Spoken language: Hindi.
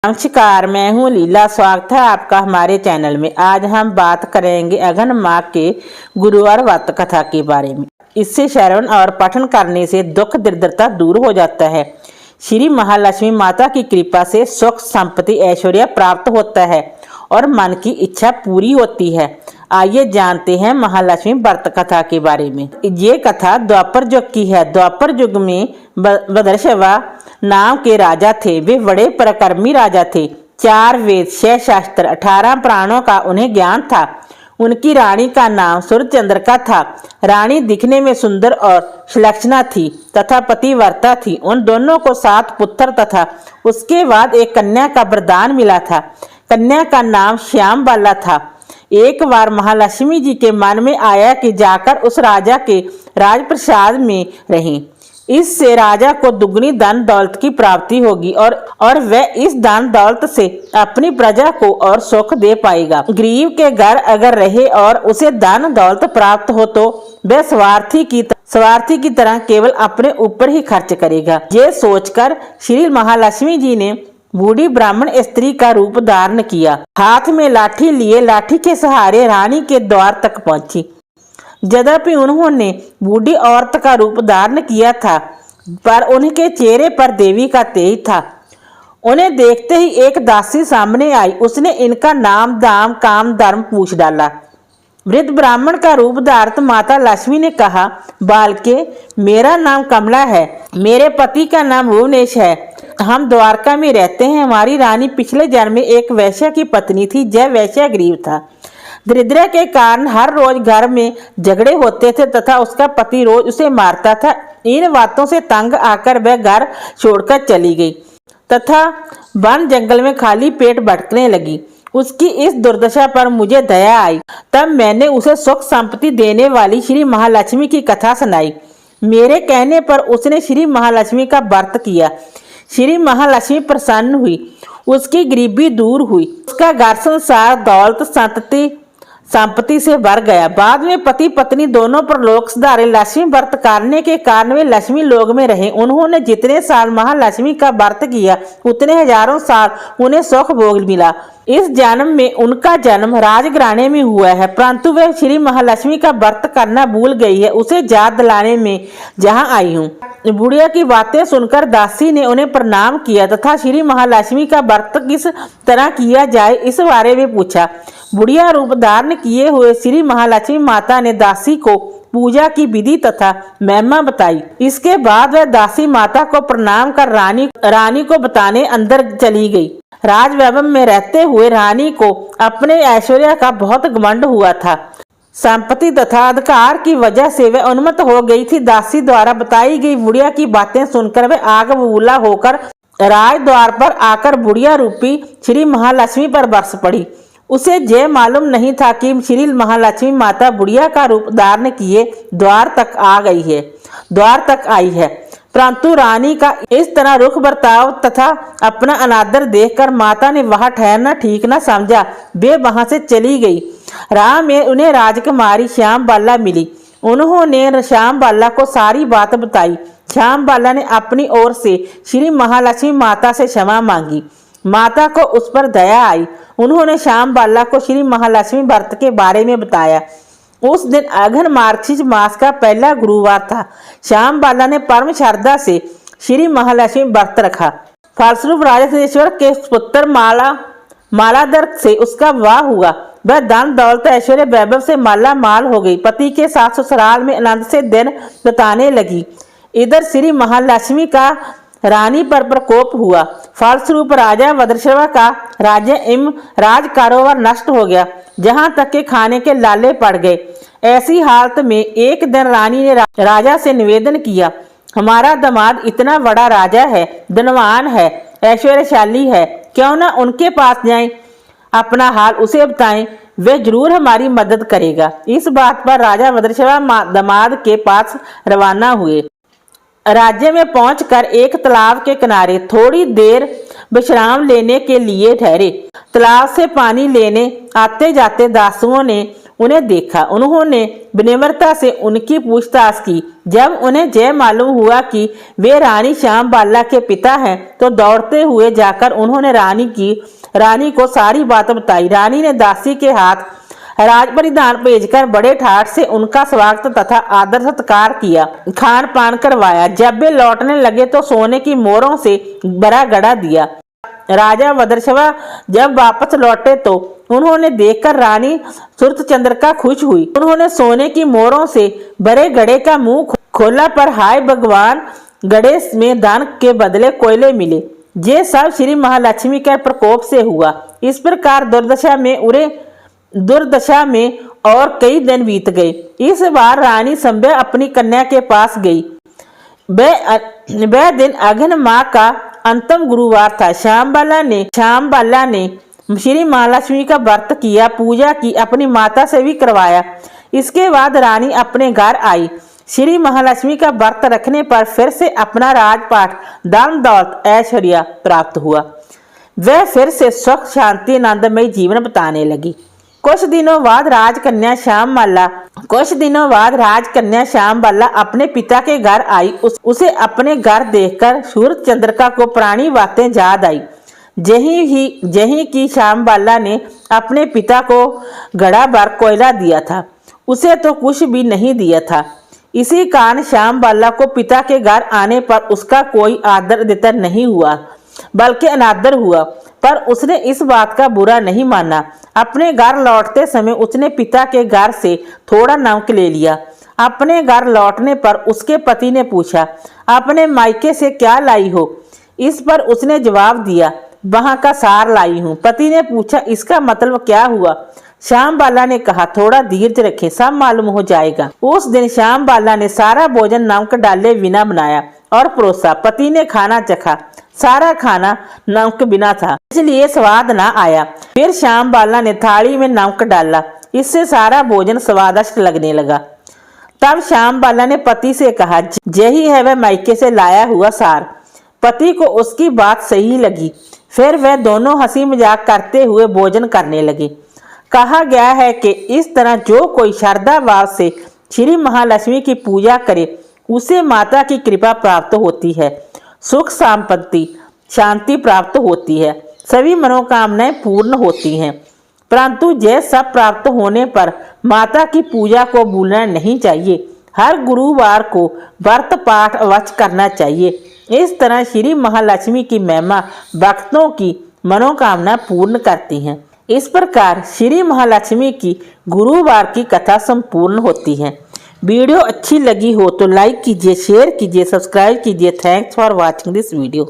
नमस्कार, मैं हूँ लीला। स्वागत है आपका हमारे चैनल में। आज हम बात करेंगे अघन माह के गुरुवार व्रत कथा के बारे में। इससे श्रवण और पठन करने से दुख दरिद्रता दूर हो जाता है। श्री महालक्ष्मी माता की कृपा से सुख संपत्ति ऐश्वर्य प्राप्त होता है और मन की इच्छा पूरी होती है। आइए जानते हैं महालक्ष्मी व्रत कथा के बारे में। ये कथा द्वापर युग की है। द्वापर युग में भद्रशवा नाम के राजा थे। वे बड़े पराक्रमी राजा थे। 4 वेद, 6 शास्त्र, 18 प्राणों का उन्हें ज्ञान था। उनकी रानी का नाम सूर्यचंद्रिका था। रानी दिखने में सुंदर और सुलक्षणा थी तथा पतिव्रता थी। उन दोनों को 7 पुत्र तथा उसके बाद एक कन्या का वरदान मिला था। कन्या का नाम श्याम बाला था। एक बार महालक्ष्मी जी के मन में आया कि जाकर उस राजा के राजप्रसाद में रहें। इससे राजा को दुगनी धन दौलत की प्राप्ति होगी और वह इस धन दौलत से अपनी प्रजा को और सुख दे पाएगा। गरीब के घर अगर रहे और उसे धन दौलत प्राप्त हो तो वह स्वार्थी की तरह केवल अपने ऊपर ही खर्च करेगा। ये सोचकर श्री महालक्ष्मी जी ने बूढ़ी ब्राह्मण स्त्री का रूप धारण किया। हाथ में लाठी लिए लाठी के सहारे रानी के द्वार तक पहुंची। यद्यपि उन्होंने बूढ़ी औरत का रूप धारण किया था, पर उनके चेहरे पर देवी का तेज था। उन्हें देखते ही एक दासी सामने आई। उसने इनका नाम दाम काम धर्म पूछ डाला। वृद्ध ब्राह्मण का रूप धारण माता लक्ष्मी ने कहा, बालके, मेरा नाम कमला है। मेरे पति का नाम भुवनेश है। हम द्वारका में रहते हैं। हमारी रानी पिछले जन्म में एक वैश्य की पत्नी थी। यह वैश्य गरीब था। दरिद्र के कारण हर रोज घर में झगड़े होते थे तथा उसका पति रोज उसे मारता था। इन बातों से तंग आकर वह घर छोड़कर चली गई तथा वन जंगल में खाली पेट भटकने लगी। उसकी इस दुर्दशा पर मुझे दया आई। तब मैंने उसे सुख संपत्ति देने वाली श्री महालक्ष्मी की कथा सुनाई। मेरे कहने पर उसने श्री महालक्ष्मी का व्रत किया। श्री महालक्ष्मी प्रसन्न हुई। उसकी गरीबी दूर हुई। उसका घर संसार दौलत संपत्ति से भर गया। बाद में पति पत्नी दोनों पर लोक सुधारे। लक्ष्मी व्रत करने के कारण वे लक्ष्मी लोक में रहे। उन्होंने जितने साल महालक्ष्मी का व्रत किया उतने हजारों साल उन्हें सुख भोग मिला। इस जन्म में उनका जन्म राजघराने में हुआ है, परंतु वह श्री महालक्ष्मी का व्रत करना भूल गई है। उसे याद दिलाने में जहाँ आई हूँ। बुढ़िया की बातें सुनकर दासी ने उन्हें प्रणाम किया तथा श्री महालक्ष्मी का व्रत किस तरह किया जाए इस बारे में पूछा। बुढ़िया रूप धारण किए हुए श्री महालक्ष्मी माता ने दासी को पूजा की विधि तथा महिमा बताई। इसके बाद वह दासी माता को प्रणाम कर रानी को बताने अंदर चली गई। राज वैभव में रहते हुए रानी को अपने ऐश्वर्य का बहुत घमंड हुआ था। संपत्ति तथा अधिकार की वजह से वह उन्मत्त हो गई थी। दासी द्वारा बताई गई बुढ़िया की बातें सुनकर वह आग बबूला होकर राज द्वार पर आकर बुढ़िया रूपी श्री महालक्ष्मी पर बरस पड़ी। उसे यह मालूम नहीं था कि श्री महालक्ष्मी माता बुढ़िया का रूप धारण किए द्वार तक आई है। परंतु रानी का इस तरह रुख बर्ताव तथा अपना अनादर देखकर माता ने वहां ठहरना ठीक न समझा। वे वहां से चली गई। राह में उन्हें राजकुमारी श्याम बाला मिली। उन्होंने श्याम बाला को सारी बात बताई। श्याम बाला ने अपनी ओर से श्री महालक्ष्मी माता से क्षमा मांगी। माता को उस पर दया आई। उन्होंने श्याम बाला को श्री महालक्ष्मी व्रत के बारे में बताया। उस दिन अघन मार्गशीर्ष मास का पहला गुरुवार था। श्याम बाला ने परम श्रद्धा से श्री महालक्ष्मी व्रत रखा। फलस्वरूप राजा सिद्धेश्वर के पुत्र मालाधर से उसका विवाह हुआ। वह धन दौलत ऐश्वर्य वैभव से माला माल हो गई। पति के साथ ससुराल में आनंद से दिन बिताने लगी। इधर श्री महालक्ष्मी का रानी पर प्रकोप हुआ। फलस्वरूप राजा भद्रशवा का राज्य एवं राज कारोबार नष्ट हो गया। जहाँ तक के खाने के लाले पड़ गए। ऐसी हालत में एक दिन रानी ने राजा से निवेदन किया, हमारा दामाद इतना बड़ा राजा है, धनवान है, ऐश्वर्यशाली है, क्यों न उनके पास जाएं, अपना हाल उसे बताएं, वह जरूर हमारी मदद करेगा। इस बात पर राजा भद्रशवा दामाद के पास रवाना हुए। राज्य में पहुंचकर एक तालाब के किनारे थोड़ी देर विश्राम लेने के लिए ठहरे। तालाब से पानी लेने आते जाते दासुओं ने उन्हें देखा। उन्होंने विनम्रता से उनकी पूछताछ की। जब उन्हें यह मालूम हुआ कि वे रानी श्यामबाला के पिता हैं, तो दौड़ते हुए जाकर उन्होंने रानी को सारी बात बताई। रानी ने दासी के हाथ राज परिधान भेजकर बड़े ठाठ से उनका स्वागत तथा आदर सत्कार किया, खान पान करवाया। जब वे लौटने लगे तो सोने की मोहरों से भरा घड़ा दिया। राजा भद्रशवा जब वापस लौटे तो उन्होंने देखकर रानी सूरतचंद्रिका खुश हुई। उन्होंने सोने की मोहरों से भरे घड़े का मुंह खोला, पर हाय भगवान, घड़े में दान के बदले कोयले मिले। ये सब श्री महालक्ष्मी के प्रकोप से हुआ। इस प्रकार दुर्दशा में और कई दिन बीत गए। इस बार रानी संभ्या अपनी कन्या के पास गई। वह दिन अघन माह का अंतिम गुरुवार था। श्यामबाला ने श्री महालक्ष्मी का व्रत किया, पूजा की, अपनी माता से भी करवाया। इसके बाद रानी अपने घर आई। श्री महालक्ष्मी का व्रत रखने पर फिर से अपना राजपाट, धन दौलत, ऐश्वर्य प्राप्त हुआ। वह फिर से सुख शांति आनंदमय जीवन बिताने लगी। कुछ दिनों बाद राजकन्या श्यामबाला अपने पिता के घर आई। उसे अपने घर देखकर सूरतचंद्रिका को पुरानी बातें याद आई। जहीं की श्यामबाला ने अपने पिता को घड़ा भर कोयला दिया था, उसे तो कुछ भी नहीं दिया था। इसी कारण श्यामबाला को पिता के घर आने पर उसका कोई आदर देता नहीं हुआ, बल्कि अनादर हुआ। पर उसने इस बात का बुरा नहीं माना। अपने घर लौटते समय उसने पिता के घर से थोड़ा नमक ले लिया। अपने घर लौटने पर उसके पति ने पूछा, अपने मायके से क्या लाई हो? इस पर उसने जवाब दिया, वहां का सार लाई हूँ। पति ने पूछा, इसका मतलब क्या हुआ? श्यामबाला ने कहा, थोड़ा धीरज रखें, सब मालूम हो जाएगा। उस दिन श्यामबाला ने सारा भोजन नमक डाले बिना बनाया और परोसा। पति ने खाना चखा। सारा खाना नमक बिना था, इसलिए स्वाद ना आया। फिर श्यामबाला ने थाली में नमक डाला, इससे सारा भोजन स्वादिष्ट लगने लगा। तब श्यामबाला ने पति से कहा, यही है वह मायके से लाया हुआ सार। पति को उसकी बात सही लगी। फिर वह दोनों हंसी मजाक करते हुए भोजन करने लगे। कहा गया है कि इस तरह जो कोई श्रद्धा भाव से श्री महालक्ष्मी की पूजा करे, उसे माता की कृपा प्राप्त होती है, सुख संपत्ति शांति प्राप्त होती है, सभी मनोकामनाएं पूर्ण होती हैं। परंतु यह सब प्राप्त होने पर माता की पूजा को भूलना नहीं चाहिए। हर गुरुवार को व्रत पाठ अवश्य करना चाहिए। इस तरह श्री महालक्ष्मी की महिमा भक्तों की मनोकामना पूर्ण करती हैं। इस प्रकार श्री महालक्ष्मी की गुरुवार की कथा संपूर्ण होती है। वीडियो अच्छी लगी हो तो लाइक कीजिए, शेयर कीजिए, सब्सक्राइब कीजिए। Thanks for watching this video.